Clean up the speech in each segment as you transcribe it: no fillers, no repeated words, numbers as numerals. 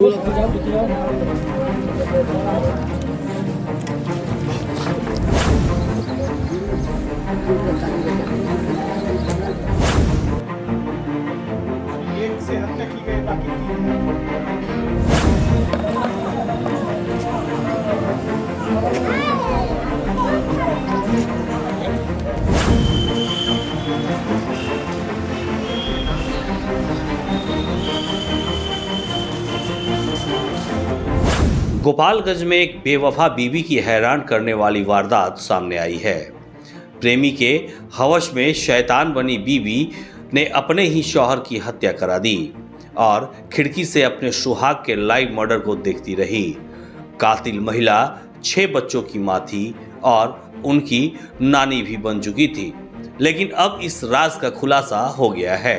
एक से हत्या की गई, बाकी 3 हैं। गोपालगंज में एक बेवफा बीवी की हैरान करने वाली वारदात सामने आई है। प्रेमी के हवस में शैतान बनी बीवी ने अपने ही शौहर की हत्या करा दी और खिड़की से अपने सुहाग के लाइव मर्डर को देखती रही। कातिल महिला 6 बच्चों की मां थी और उनकी नानी भी बन चुकी थी, लेकिन अब इस राज का खुलासा हो गया है।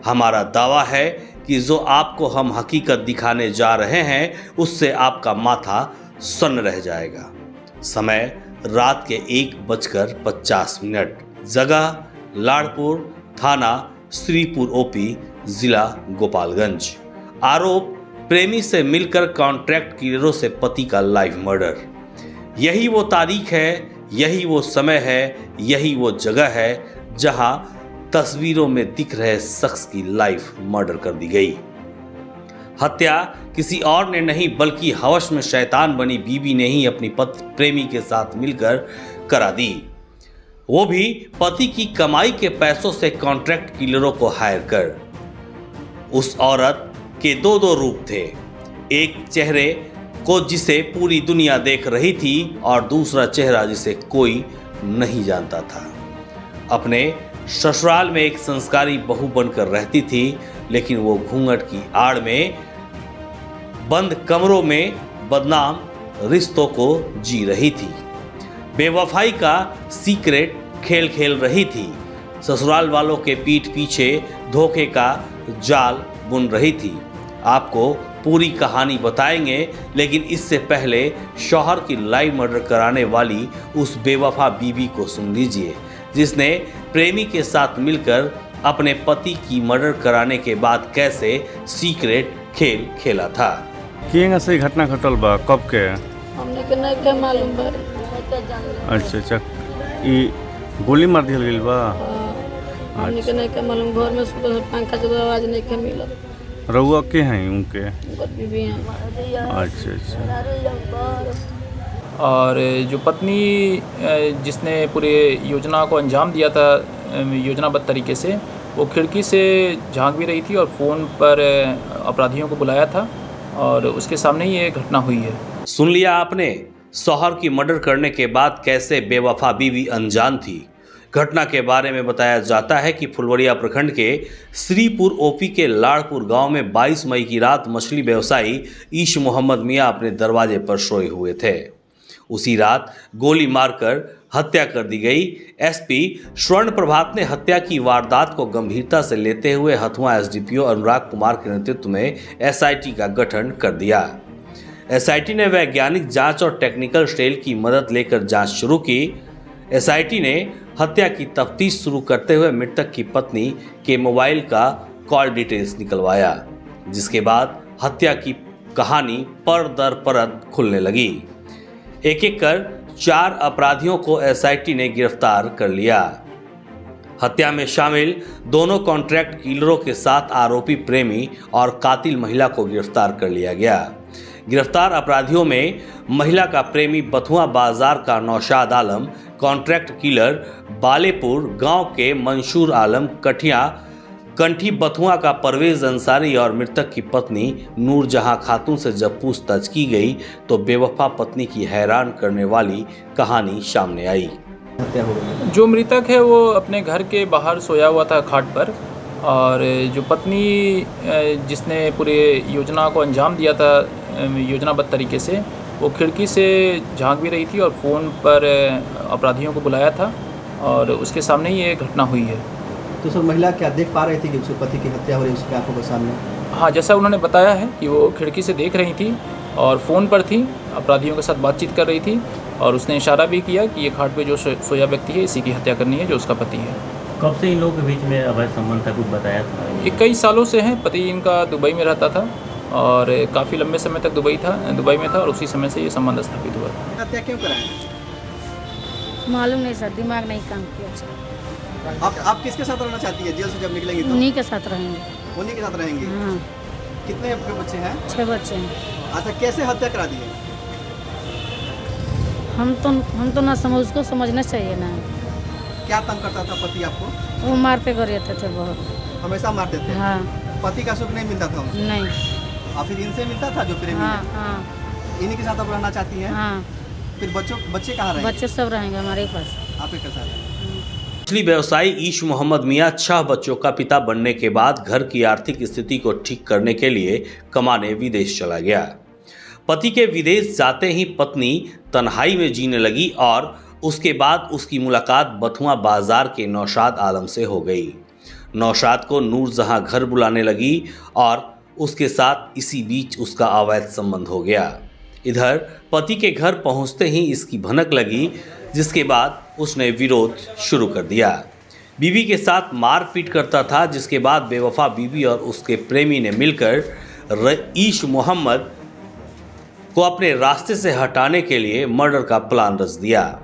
हमारा दावा है कि जो आपको हम हकीकत दिखाने जा रहे हैं उससे आपका माथा सन्न रह जाएगा। समय रात के 1:50। जगह लाड़पुर, थाना श्रीपुर ओपी, जिला गोपालगंज। आरोप प्रेमी से मिलकर कॉन्ट्रैक्ट किलरों से पति का लाइव मर्डर। यही वो तारीख है, यही वो समय है, यही वो जगह है जहां तस्वीरों में दिख रहे शख्स की लाइफ मर्डर कर दी गई। हत्या किसी और ने नहीं बल्कि हवस में शैतान बनी बीवी ने ही अपनी प्रेमी के साथ मिलकर करा दी, वो भी पति की कमाई के पैसों से कॉन्ट्रैक्ट किलरों को हायर कर। उस औरत के दो रूप थे, एक चेहरे को जिसे पूरी दुनिया देख रही थी और दूसरा चेहरा जिसे कोई नहीं जानता था। अपने ससुराल में एक संस्कारी बहू बनकर रहती थी, लेकिन वो घूंघट की आड़ में बंद कमरों में बदनाम रिश्तों को जी रही थी। बेवफाई का सीक्रेट खेल खेल रही थी। ससुराल वालों के पीठ पीछे धोखे का जाल बुन रही थी। आपको पूरी कहानी बताएंगे, लेकिन इससे पहले शौहर की लाइव मर्डर कराने वाली उस बेवफा बीवी को सुन लीजिए, जिसने प्रेमी के साथ मिलकर अपने पति की मर्डर कराने के बाद कैसे सीक्रेट खेल खेला था। केंगा से घटना घटल बा, कब के? हमने के नहीं के मालूम बा। अच्छा, ई गोली मार दिया गइल बा। हमने के नहीं के मालूम। घर में सुबह से पंखा चलता, आवाज नहीं के मिलल। रउआ के हैं उनके? बीबी हैं। अच्छा। और जो पत्नी जिसने पूरे योजना को अंजाम दिया था योजनाबद्ध तरीके से, वो खिड़की से झांक भी रही थी और फ़ोन पर अपराधियों को बुलाया था और उसके सामने ही ये घटना हुई है। सुन लिया आपने, शौहर की मर्डर करने के बाद कैसे बेवफा बीवी अनजान थी। घटना के बारे में बताया जाता है कि फुलवरिया प्रखंड के श्रीपुर ओपी के लाड़पुर गांव में 22 मई की रात मछली व्यवसायी ईश मोहम्मद मियां अपने दरवाजे पर सोए हुए थे। उसी रात गोली मारकर हत्या कर दी गई। एसपी स्वर्ण प्रभात ने हत्या की वारदात को गंभीरता से लेते हुए हथुआ एसडीपीओ अनुराग कुमार के नेतृत्व में एसआईटी का गठन कर दिया। एसआईटी ने वैज्ञानिक जांच और टेक्निकल स्टेल की मदद लेकर जांच शुरू की। एसआईटी ने हत्या की तफ्तीश शुरू करते हुए मृतक की पत्नी के मोबाइल का कॉल डिटेल्स निकलवाया, जिसके बाद हत्या की कहानी पर दर परत खुलने लगी। एक एक कर 4 अपराधियों को एसआईटी ने गिरफ्तार कर लिया। हत्या में शामिल दोनों कॉन्ट्रैक्ट किलरों के साथ आरोपी प्रेमी और कातिल महिला को गिरफ्तार कर लिया गया। गिरफ्तार अपराधियों में महिला का प्रेमी बथुआ बाजार का नौशाद आलम, कॉन्ट्रैक्ट किलर बालेपुर गांव के मंसूर आलम, कंठी बथुआ का परवेज अंसारी और मृतक की पत्नी नूरजहां खातून से जब पूछताछ की गई तो बेवफा पत्नी की हैरान करने वाली कहानी सामने आई। जो मृतक है वो अपने घर के बाहर सोया हुआ था खाट पर, और जो पत्नी जिसने पूरे योजना को अंजाम दिया था योजनाबद्ध तरीके से, वो खिड़की से झांक भी रही थी और फ़ोन पर अपराधियों को बुलाया था और उसके सामने ही ये घटना हुई है। तो सर महिला क्या देख पा रही थी कि उसके पति की हत्या हो रही है उसके आंखों के सामने? हाँ, जैसा उन्होंने बताया है कि वो खिड़की से देख रही थी और फ़ोन पर थी, अपराधियों के साथ बातचीत कर रही थी और उसने इशारा भी किया कि ये खाट पे जो सोया व्यक्ति है इसी की हत्या करनी है, जो उसका पति है। कब से इन लोगों के बीच में अवैध संबंध था, कुछ बताया था? ये कई सालों से हैं। पति इनका दुबई में रहता था और काफ़ी लंबे समय तक दुबई में था और उसी समय से ये संबंध स्थापित हुआ था। हत्या क्यों कराए? मालूम नहीं सर, दिमाग नहीं काम किया सर। आप किसके साथ रहना चाहती है जेल से जब निकलेंगी तो? उन्हीं के साथ रहेंगे। उन्हीं के साथ रहेंगी? हाँ, कितने आपके बच्चे हैं? 6 बच्चे हैं। अच्छा, कैसे हत्या करा दी है? हम तो ना समझ, उसको समझना चाहिए ना। क्या तंग करता था पति आपको? वो मारते रहते थे बहुत। हमेशा मारते थे? हाँ। पति का सुख नहीं मिलता था उनको? नहीं। और फिर इनसे मिलता था जो प्रेमी हाँ है? हाँ इन्हीं के साथ आप रहना चाहती हैं? हाँ। फिर बच्चे कहाँ रहेंगे? बच्चे सब रहेंगे हमारे पास। आपके के साथ? मछली व्यवसायी ईश मोहम्मद मियां 6 बच्चों का पिता बनने के बाद घर की आर्थिक स्थिति को ठीक करने के लिए कमाने विदेश चला गया। पति के विदेश जाते ही पत्नी तन्हाई में जीने लगी और उसके बाद उसकी मुलाकात बथुआ बाजार के नौशाद आलम से हो गई। नौशाद को नूरजहां घर बुलाने लगी और उसके साथ इसी बीच उसका अवैध संबंध हो गया। इधर पति के घर पहुंचते ही इसकी भनक लगी, जिसके बाद उसने विरोध शुरू कर दिया। बीवी के साथ मारपीट करता था, जिसके बाद बेवफा बीवी और उसके प्रेमी ने मिलकर ईश मोहम्मद को अपने रास्ते से हटाने के लिए मर्डर का प्लान रच दिया।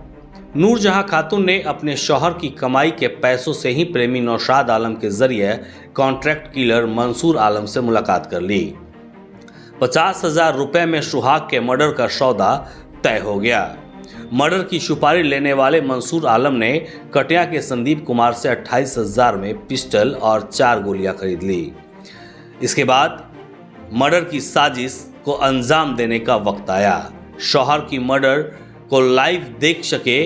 नूरजहां खातून ने अपने शौहर की कमाई के पैसों से ही प्रेमी नौशाद आलम के जरिए कॉन्ट्रैक्ट किलर मंसूर आलम से मुलाकात कर ली। 50,000 रुपए में सुहाग के मर्डर का सौदा तय हो गया। मर्डर की सुपारी लेने वाले मंसूर आलम ने कटिया के संदीप कुमार से 28,000 में पिस्टल और 4 गोलियां खरीद ली। इसके बाद मर्डर की साजिश को अंजाम देने का वक्त आया। शौहर की मर्डर को लाइव देख सके,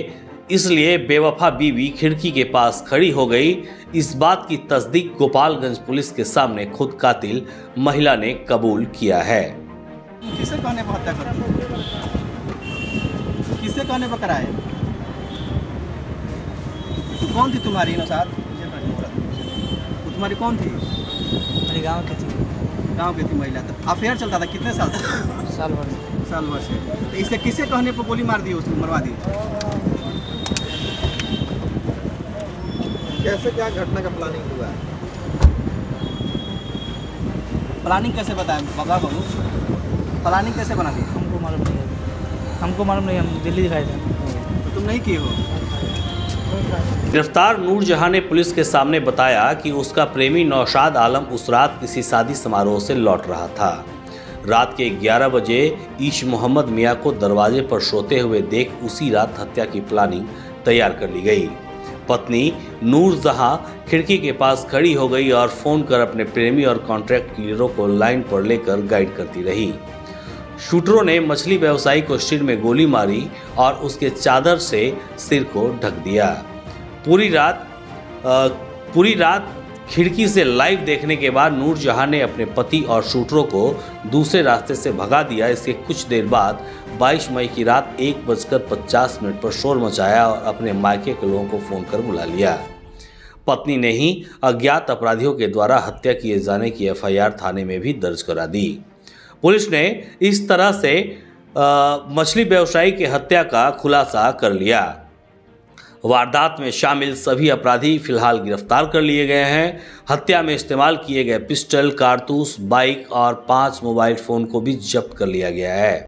इसलिए बेवफा बीवी खिड़की के पास खड़ी हो गई। इस बात की तस्दीक गोपालगंज पुलिस के सामने खुद कातिल महिला ने कबूल किया है। किसे कहने पर हत्या कर? किसे कहने पर कराए? कौन थी तुम्हारी नौशाद? वो तुम्हारी कौन थी? मेरे गांव की थी। गांव की थी महिला। तो अफेयर चलता था कितने साल से? साल भर से। तो इसे किसे कहने पर गोली मार दी, उसको मरवा दी? कैसे, क्या घटना का प्लानिंग हुआ? प्लानिंग कैसे बताएं बाबू? प्लानिंग कैसे बना दी? हमको मालूम नहीं, हम दिल्ली दिखाए थे। तो तुम नहीं किए हो? गिरफ्तार नूरजहां ने पुलिस के सामने बताया कि उसका प्रेमी नौशाद आलम उस रात किसी शादी समारोह से लौट रहा था। रात के 11 बजे ईश मोहम्मद मियां को दरवाजे पर सोते हुए देख उसी रात हत्या की प्लानिंग तैयार कर ली गई। पत्नी नूरजहां खिड़की के पास खड़ी हो गई और फोन कर अपने प्रेमी और कॉन्ट्रैक्ट किलरों को लाइन पर लेकर गाइड करती रही। शूटरों ने मछली व्यवसायी को सिर में गोली मारी और उसके चादर से सिर को ढक दिया। पूरी रात खिड़की से लाइव देखने के बाद नूरजहां ने अपने पति और शूटरों को दूसरे रास्ते से भगा दिया। इसके कुछ देर बाद 22 मई की रात 1:50 पर शोर मचाया और अपने मायके के लोगों को फोन कर बुला लिया। पत्नी ने ही अज्ञात अपराधियों के द्वारा हत्या किए जाने की एफआईआर थाने में भी दर्ज करा दी। पुलिस ने इस तरह से मछली व्यवसायी की हत्या का खुलासा कर लिया। वारदात में शामिल सभी अपराधी फिलहाल गिरफ्तार कर लिए गए हैं। हत्या में इस्तेमाल किए गए पिस्टल, कारतूस, बाइक और 5 मोबाइल फोन को भी जब्त कर लिया गया है।